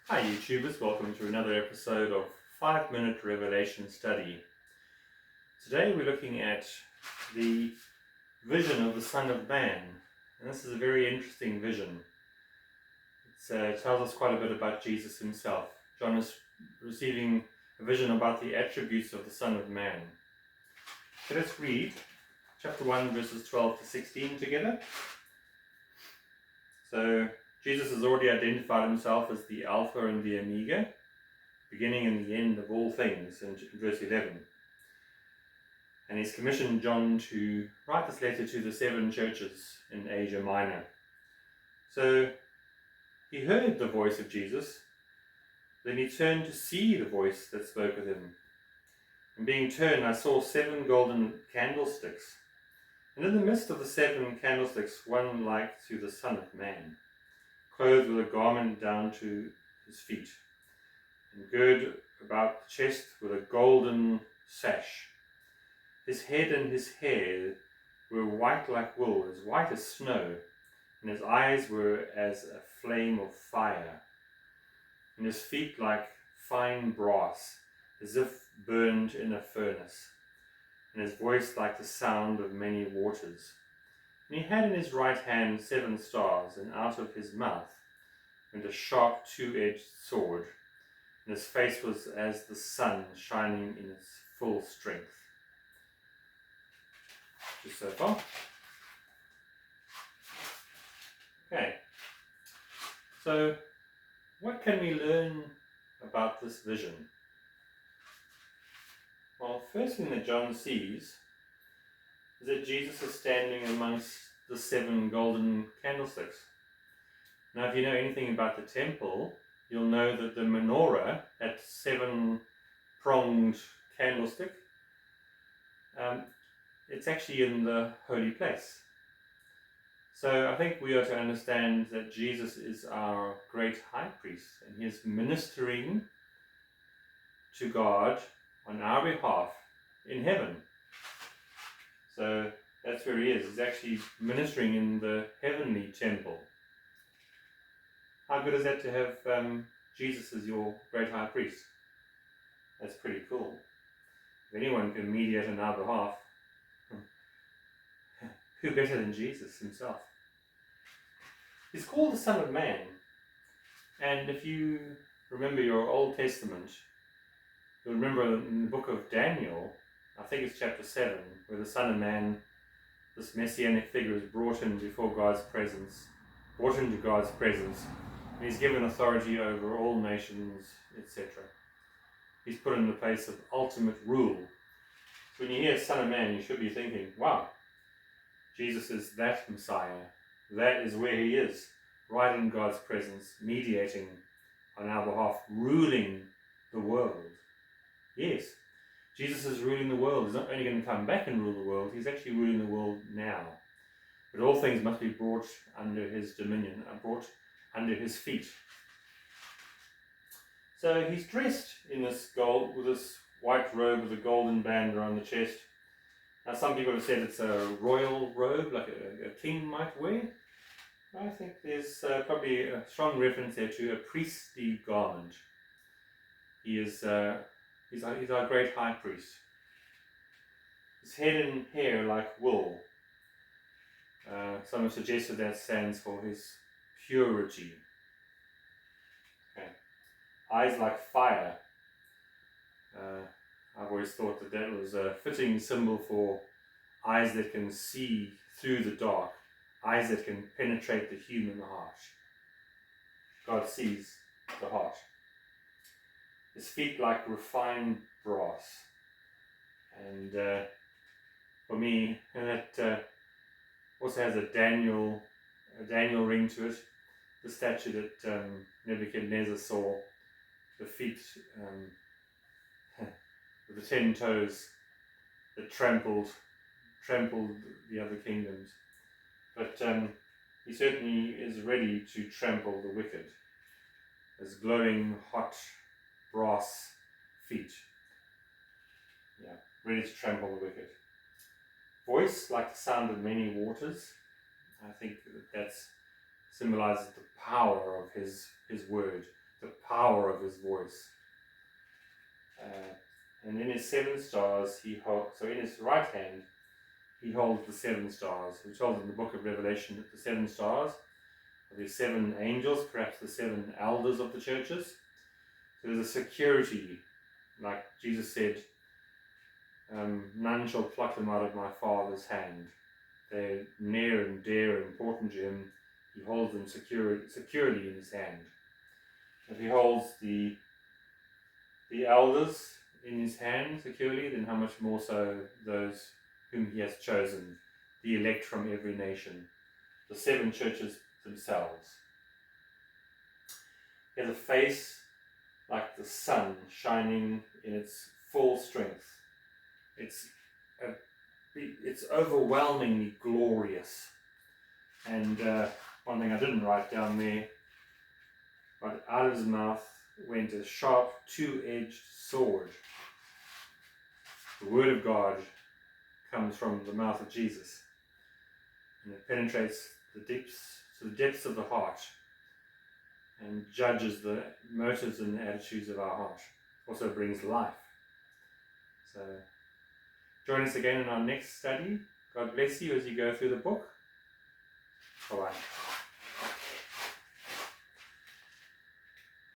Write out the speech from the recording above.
Hi YouTubers, welcome to another episode of 5-Minute Revelation Study. Today we're looking at the vision of the Son of Man, and this is a very interesting vision. It tells us quite a bit about Jesus himself. John is receiving a vision about the attributes of the Son of Man. So let's read chapter 1 verses 12 to 16 together. So Jesus has already identified himself as the Alpha and the Omega, beginning and the end of all things, in verse 11. And he's commissioned John to write this letter to the 7 churches in Asia Minor. So he heard the voice of Jesus, then he turned to see the voice that spoke with him. And being turned, I saw 7 golden candlesticks, and in the midst of the 7 candlesticks one like to the Son of Man, clothed with a garment down to his feet, and girded about the chest with a golden sash. His head and his hair were white like wool, as white as snow, and his eyes were as a flame of fire, and his feet like fine brass, as if burned in a furnace, and his voice like the sound of many waters. And he had in his right hand 7 stars, and out of his mouth went a sharp 2-edged sword, and his face was as the sun shining in its full strength. Just so far. Okay. So, what can we learn about this vision? Well, first thing that John sees is that Jesus is standing amongst the 7 golden candlesticks. Now, if you know anything about the temple, you'll know that the menorah, that 7-pronged candlestick, it's actually in the holy place. So I think we are to understand that Jesus is our great high priest, and he is ministering to God on our behalf in heaven. So that's where he is. He's actually ministering in the heavenly temple. How good is that to have Jesus as your great high priest? That's pretty cool. If anyone can mediate on our behalf, who better than Jesus himself? He's called the Son of Man. And if you remember your Old Testament, you'll remember in the book of Daniel, I think it's chapter 7, where the Son of Man, this messianic figure, is brought into God's presence, and he's given authority over all nations, etc. He's put in the place of ultimate rule. So when you hear Son of Man, you should be thinking, wow, Jesus is that Messiah. That is where he is, right in God's presence, mediating on our behalf, ruling the world. Yes, Jesus is ruling the world. He's not only going to come back and rule the world, he's actually ruling the world now. But all things must be brought under his dominion, brought under his feet. So he's dressed in this gold, with this white robe with a golden band around the chest. Now some people have said it's a royal robe, like a king might wear. I think there's probably a strong reference there to a priestly garment. He's our great high priest. His head and hair like wool. Some have suggested that stands for his purity. Okay. Eyes like fire. I've always thought that was a fitting symbol for eyes that can see through the dark, eyes that can penetrate the human heart. God sees the heart. His feet like refined brass. And for me, that also has a Daniel ring to it. The statue that Nebuchadnezzar saw, the feet with the 10 toes that trampled the other kingdoms. But he certainly is ready to trample the wicked. His glowing hot brass feet. Yeah, ready to trample the wicked. Voice like the sound of many waters. I think that symbolizes the power of his word, the power of his voice. And in his 7 stars, so in his right hand, he holds the 7 stars. We're told in the book of Revelation that the 7 stars are the 7 angels, perhaps the 7 elders of the churches. So there's a security, like Jesus said, none shall pluck them out of my Father's hand. They're near and dear and important to him. He holds them securely in his hand. If he holds the elders in his hand securely, then how much more so those whom he has chosen, the elect from every nation, the 7 churches themselves. He has a face like the sun shining in its full strength. It's overwhelmingly glorious. And one thing I didn't write down there, but out of his mouth went a sharp 2-edged sword. The word of God comes from the mouth of Jesus, and it penetrates the depths of the heart and judges the motives and the attitudes of our heart. Also brings life. So join us again in our next study. God bless you as you go through the book. Bye-bye.